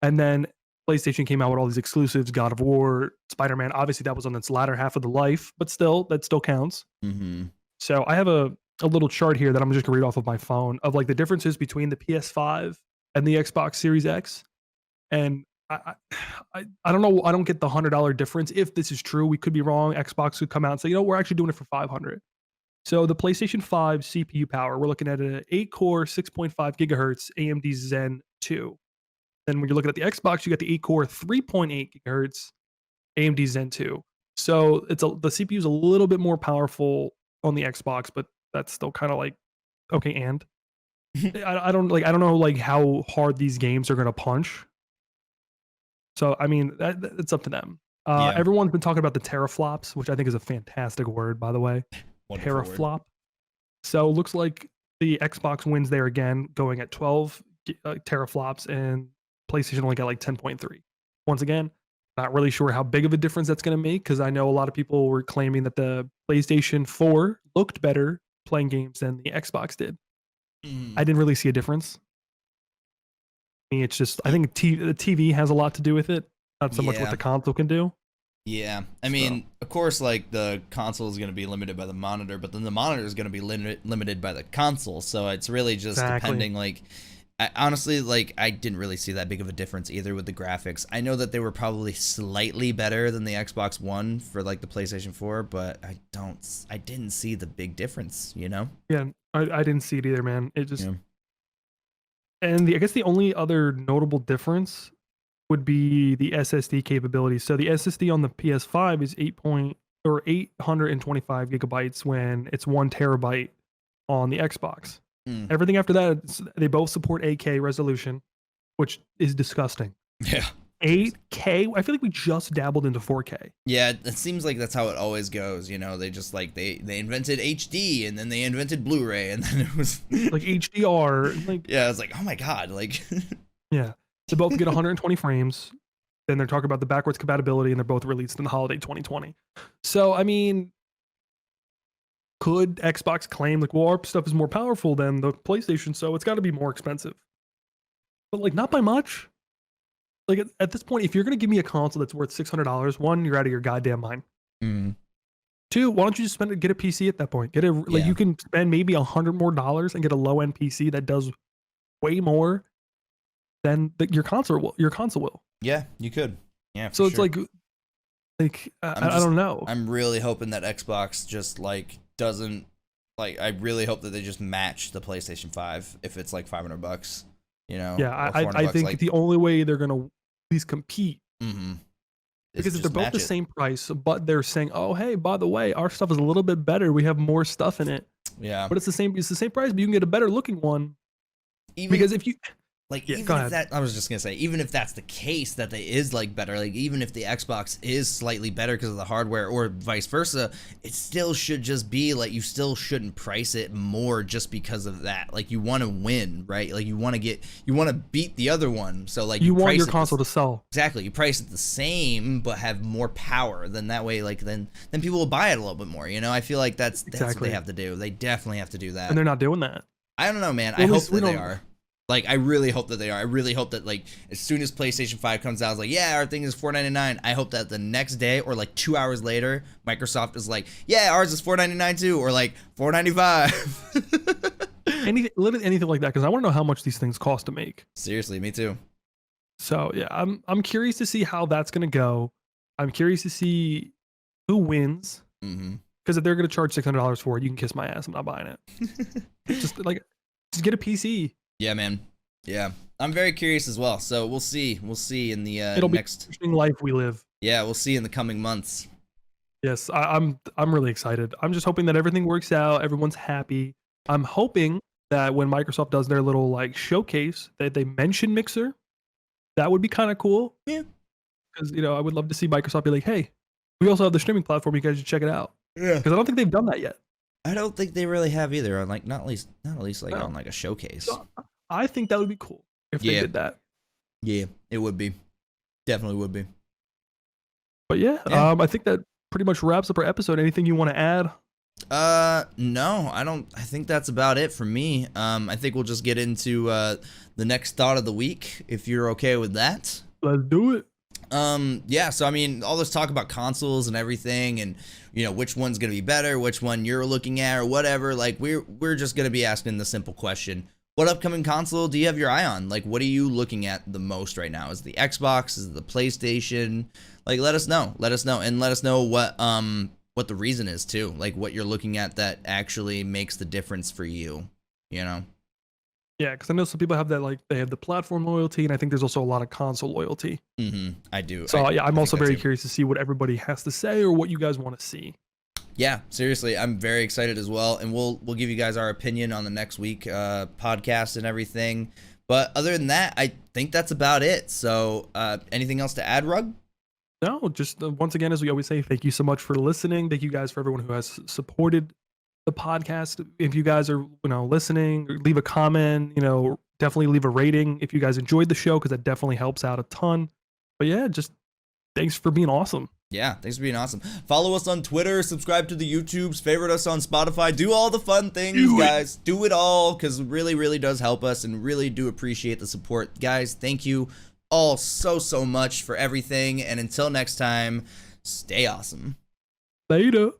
Speaker 2: And then PlayStation came out with all these exclusives, God of War, Spider-Man. Obviously, that was on its latter half of the life, but still, that still counts. So I have a little chart here that I'm just gonna read off of my phone of like the differences between the PS5 and the Xbox Series X. And I don't know. I don't get the $100 difference. If this is true, we could be wrong. Xbox could come out and say, we're actually doing it for $500. So the PlayStation 5 CPU power, we're looking at an 8-core, 6.5 gigahertz AMD Zen 2. Then when you're looking at the Xbox, you got the 8-core, 3.8 gigahertz AMD Zen 2. So the CPU is a little bit more powerful on the Xbox, but that's still kind of like, okay, and I don't know like how hard these games are going to punch. So I mean, it's up to them. Everyone's been talking about the teraflops, which I think is a fantastic word, by the way. Teraflop. So it looks like the Xbox wins there again, going at 12 teraflops, and PlayStation only got like 10.3. Once again, not really sure how big of a difference that's going to make, because I know a lot of people were claiming that the PlayStation 4 looked better playing games than the Xbox did. I didn't really see a difference. I mean, it's just, I think the TV has a lot to do with it, not so much what the console can do.
Speaker 1: Yeah, I mean, of course, like the console is going to be limited by the monitor, but then the monitor is going to be limited by the console. So it's really just depending. Like, honestly, like I didn't really see that big of a difference either with the graphics. I know that they were probably slightly better than the Xbox One for like the PlayStation 4, but I didn't see the big difference. You know? Yeah,
Speaker 2: I didn't see it either, man. It just, and I guess the only other notable difference would be the SSD capability. So the SSD on the PS5 is 825 gigabytes when it's 1 terabyte on the Xbox. Everything after that, they both support 8K resolution, which is disgusting.
Speaker 1: Yeah.
Speaker 2: 8K? I feel like we just dabbled into 4K.
Speaker 1: Yeah, it seems like that's how it always goes. You know, they just like they invented HD, and then they invented Blu-ray, and then it was
Speaker 2: like HDR. Like,
Speaker 1: yeah, I was like, oh my god, like
Speaker 2: yeah. So both get 120 frames. then they're talking about the backwards compatibility, and they're both released in the holiday 2020. So, I mean, could Xbox claim like, well, our stuff is more powerful than the PlayStation, so it's got to be more expensive? But like, not by much. Like at this point, if you're gonna give me a console that's worth $600, one, you're out of your goddamn mind.
Speaker 1: Mm.
Speaker 2: Two, why don't you just get a PC at that point? You can spend maybe $100 more and get a low end PC that does way more than your console will.
Speaker 1: Yeah, you could. Yeah.
Speaker 2: So it's sure. I don't know.
Speaker 1: I'm really hoping that Xbox just like doesn't like. I really hope that they just match the PlayStation 5 if it's like $500. You know.
Speaker 2: Yeah, I think like, the only way they're gonna at least compete.
Speaker 1: Mm-hmm.
Speaker 2: Because if they're both the same price, but they're saying, "Oh, hey, by the way, our stuff is a little bit better. We have more stuff in it."
Speaker 1: Yeah.
Speaker 2: But it's the same price, but you can get a better looking one. Because if you
Speaker 1: I was just gonna say, even if that's the case, that they is like better, like even if the Xbox is slightly better because of the hardware or vice versa, it still should just be like, you still shouldn't price it more just because of that. Like, you want to win, right? Like, you want to beat the other one. So like,
Speaker 2: you want your console to sell.
Speaker 1: Exactly. You price it the same, but have more power. Then that way, like then people will buy it a little bit more. You know, I feel like that's what they have to do. They definitely have to do that.
Speaker 2: And they're not doing that.
Speaker 1: I don't know, man. I hope that they are. Like, I really hope that they are. I really hope that, like, as soon as PlayStation 5 comes out, it's like, yeah, our thing is $499. I hope that the next day or, like, 2 hours later, Microsoft is like, yeah, ours is $499 too, or, like, $495.
Speaker 2: Anything like that, because I want to know how much these things cost to make.
Speaker 1: Seriously, me too.
Speaker 2: So, yeah, I'm curious to see how that's going to go. I'm curious to see who wins.
Speaker 1: Mm-hmm.
Speaker 2: Because if they're going to charge $600 for it, you can kiss my ass. I'm not buying it. just get a PC.
Speaker 1: Yeah, man. Yeah, I'm very curious as well. So we'll see. We'll see in the
Speaker 2: It'll
Speaker 1: next
Speaker 2: be interesting life we live.
Speaker 1: Yeah, we'll see in the coming months.
Speaker 2: Yes, I'm really excited. I'm just hoping that everything works out. Everyone's happy. I'm hoping that when Microsoft does their little like showcase, that they mention Mixer. That would be kind of cool.
Speaker 1: Yeah.
Speaker 2: Because I would love to see Microsoft be like, hey, we also have the streaming platform. You guys should check it out.
Speaker 1: Yeah.
Speaker 2: Because I don't think they've done that yet.
Speaker 1: I don't think they really have either. On like not at least like on like a showcase.
Speaker 2: So I think that would be cool if they did that.
Speaker 1: Yeah, it would be. Definitely would be.
Speaker 2: But yeah, I think that pretty much wraps up our episode. Anything you want to add?
Speaker 1: No, I don't. I think that's about it for me. I think we'll just get into the next thought of the week, if you're okay with that.
Speaker 2: Let's do it.
Speaker 1: Yeah, so I mean, all this talk about consoles and everything, and which one's gonna be better, which one you're looking at, or whatever. Like, we're just gonna be asking the simple question: what upcoming console do you have your eye on? Like, what are you looking at the most right now? Is it the Xbox? Is it the PlayStation? Like, let us know, and let us know what the reason is too. Like, what you're looking at that actually makes the difference for you.
Speaker 2: Yeah, because I know some people have that, like, they have the platform loyalty, and I think there's also a lot of console loyalty.
Speaker 1: Mm-hmm. I do.
Speaker 2: So, I'm also very curious to see what everybody has to say or what you guys want to see.
Speaker 1: Yeah, seriously, I'm very excited as well, and we'll give you guys our opinion on the next week podcast and everything. But other than that, I think that's about it. So, anything else to add, Rug?
Speaker 2: No, just once again, as we always say, thank you so much for listening. Thank you guys for everyone who has supported the podcast. If you guys are listening, leave a comment, definitely leave a rating if you guys enjoyed the show, because that definitely helps out a ton. But yeah, just thanks for being awesome.
Speaker 1: Yeah, thanks for being awesome. Follow us on Twitter, subscribe to the YouTubes, favorite us on Spotify, do all the fun things, guys. Do it all, because it really, really does help us, and really do appreciate the support. Guys, thank you all so much for everything, and until next time, stay awesome.
Speaker 2: Later.